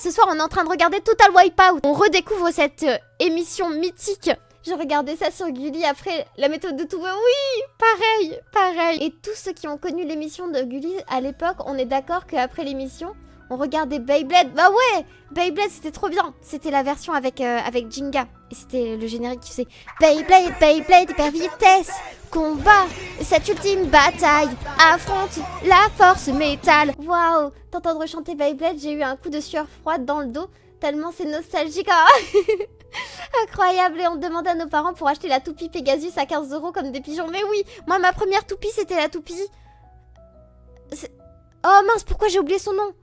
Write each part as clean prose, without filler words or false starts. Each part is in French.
ce soir on est en train de regarder Total Wipeout. On redécouvre cette émission mythique. Je regardais ça sur Gulli après la méthode de Tove. Oui, pareil. Et tous ceux qui ont connu l'émission de Gulli à l'époque, on est d'accord qu'après l'émission, on regardait Beyblade. Bah ouais, Beyblade c'était trop bien. C'était la version avec Jinga. Et c'était le générique qui faisait Beyblade, hyper vitesse, combat, cette ultime bataille, affronte la force métal. Waouh, t'entendre chanter Beyblade, j'ai eu un coup de sueur froide dans le dos, tellement c'est nostalgique. Incroyable. Et on demandait à nos parents pour acheter la toupie Pegasus à 15 € comme des pigeons. Mais oui, moi ma première toupie c'était la toupie... Oh mince, pourquoi j'ai oublié son nom?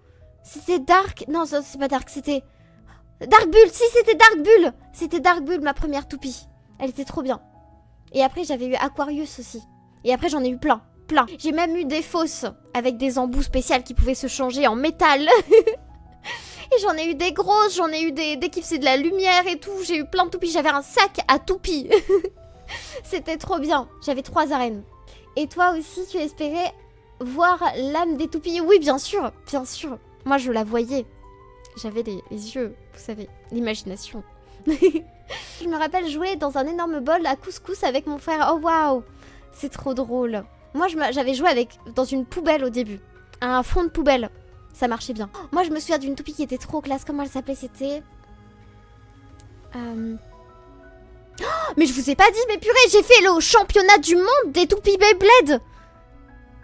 C'était Dark... Non, c'est pas Dark, c'était... Dark Bull. Si, c'était Dark Bull. C'était Dark Bull, ma première toupie. Elle était trop bien. Et après j'avais eu Aquarius aussi. Et après j'en ai eu plein. J'ai même eu des fausses avec des embouts spéciales qui pouvaient se changer en métal. Et j'en ai eu des grosses, j'en ai eu des qui faisaient de la lumière et tout. J'ai eu plein de toupies, j'avais un sac à toupies. C'était trop bien. J'avais 3 arènes. Et toi aussi, tu espérais voir l'âme des toupies? Oui, bien sûr. Moi, je la voyais. J'avais les yeux, vous savez, l'imagination. Je me rappelle jouer dans un énorme bol à couscous avec mon frère. Oh, waouh. C'est trop drôle. Moi, j'avais joué dans une poubelle au début. Un fond de poubelle. Ça marchait bien. Moi, je me souviens d'une toupie qui était trop classe. Comment elle s'appelait? C'était... Oh, mais je vous ai pas dit, mais purée, j'ai fait le championnat du monde des toupies Beyblade.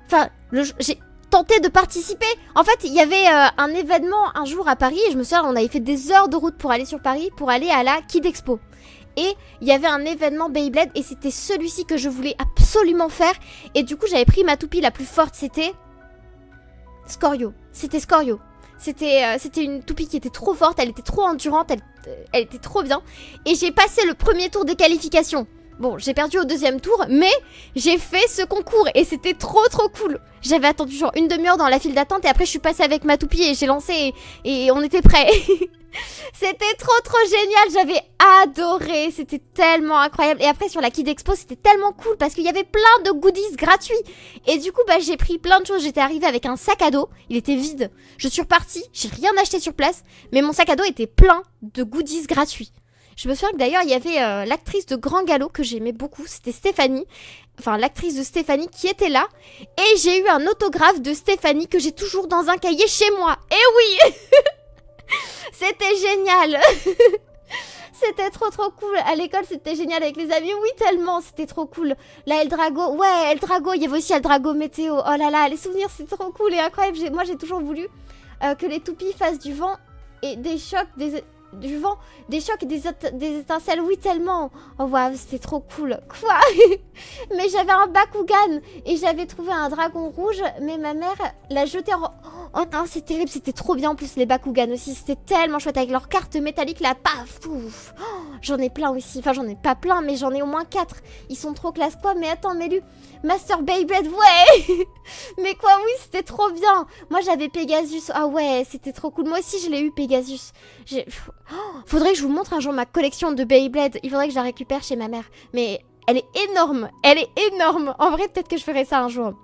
Enfin, j'ai tenté de participer. En fait, il y avait un événement un jour à Paris. Et je me souviens, on avait fait des heures de route pour aller sur Paris, pour aller à la Kid Expo. Et il y avait un événement Beyblade. Et c'était celui-ci que je voulais absolument faire. Et du coup, j'avais pris ma toupie la plus forte. C'était... Scorio. C'était Scorio. C'était une toupie qui était trop forte, elle était trop endurante, elle était trop bien. Et j'ai passé le premier tour des qualifications. Bon, j'ai perdu au deuxième tour, mais j'ai fait ce concours et c'était trop cool. J'avais attendu genre une demi-heure dans la file d'attente et après je suis passée avec ma toupie et j'ai lancé et on était prêts. C'était trop génial, j'avais adoré, c'était tellement incroyable. Et après sur la Kid Expo c'était tellement cool parce qu'il y avait plein de goodies gratuits. Et du coup bah j'ai pris plein de choses, j'étais arrivée avec un sac à dos, il était vide. Je suis repartie, j'ai rien acheté sur place, mais mon sac à dos était plein de goodies gratuits. Je me souviens que d'ailleurs il y avait l'actrice de Grand Galop que j'aimais beaucoup, c'était Stéphanie. Enfin l'actrice de Stéphanie qui était là. Et j'ai eu un autographe de Stéphanie que j'ai toujours dans un cahier chez moi. Et oui. C'était génial. C'était trop cool. À l'école c'était génial avec les amis. Oui tellement, c'était trop cool. La Eldrago, ouais Eldrago, il y avait aussi Eldrago Météo. Oh là là, les souvenirs c'est trop cool et incroyable. Moi j'ai toujours voulu que les toupies fassent du vent et des chocs, du vent, des chocs et des étincelles, oui tellement. Oh waouh, c'était trop cool. Quoi? Mais j'avais un Bakugan et j'avais trouvé un dragon rouge, mais ma mère l'a jeté en... Oh non, c'est terrible, c'était trop bien en plus les Bakugan aussi, c'était tellement chouette avec leurs cartes métalliques là, paf, pouf. Oh, j'en ai plein aussi, enfin j'en ai pas plein, mais j'en ai au moins 4. Ils sont trop classe quoi, mais attends, mais lui, Master Beyblade, ouais. Mais quoi, oui, c'était trop bien. Moi j'avais Pegasus, ah ouais, c'était trop cool. Moi aussi je l'ai eu Pegasus. Faudrait que je vous montre un jour ma collection de Beyblade, il faudrait que je la récupère chez ma mère. Mais elle est énorme, En vrai, peut-être que je ferai ça un jour.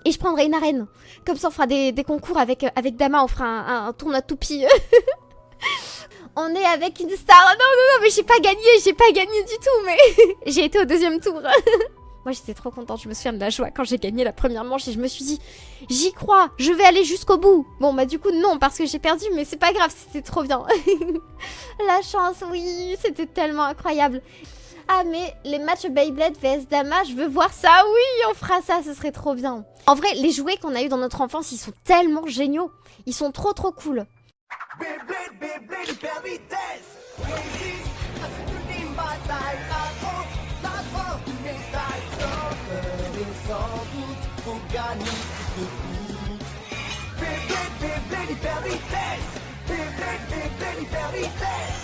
Et je prendrai une arène. Comme ça, on fera des concours avec Dama. On fera un tournoi de toupie. On est avec une star. Non, mais j'ai pas gagné du tout. Mais j'ai été au deuxième tour. Moi, j'étais trop contente. Je me souviens de la joie quand j'ai gagné la première manche. Et je me suis dit, j'y crois. Je vais aller jusqu'au bout. Bon, bah du coup, non, parce que j'ai perdu. Mais c'est pas grave, c'était trop bien. La chance, oui. C'était tellement incroyable. Ah mais les matchs Beyblade vs Dama, je veux voir ça, oui, on fera ça, ce serait trop bien. En vrai, les jouets qu'on a eu dans notre enfance, ils sont tellement géniaux. Ils sont trop cool. Beyblade, Beyblade, hyper vitesse. Crazy, c'est une bataille. La force du métal. Sans peur et sans doute, on gagne tout coup. Beyblade, Beyblade, hyper vitesse. Beyblade, Beyblade, hyper vitesse.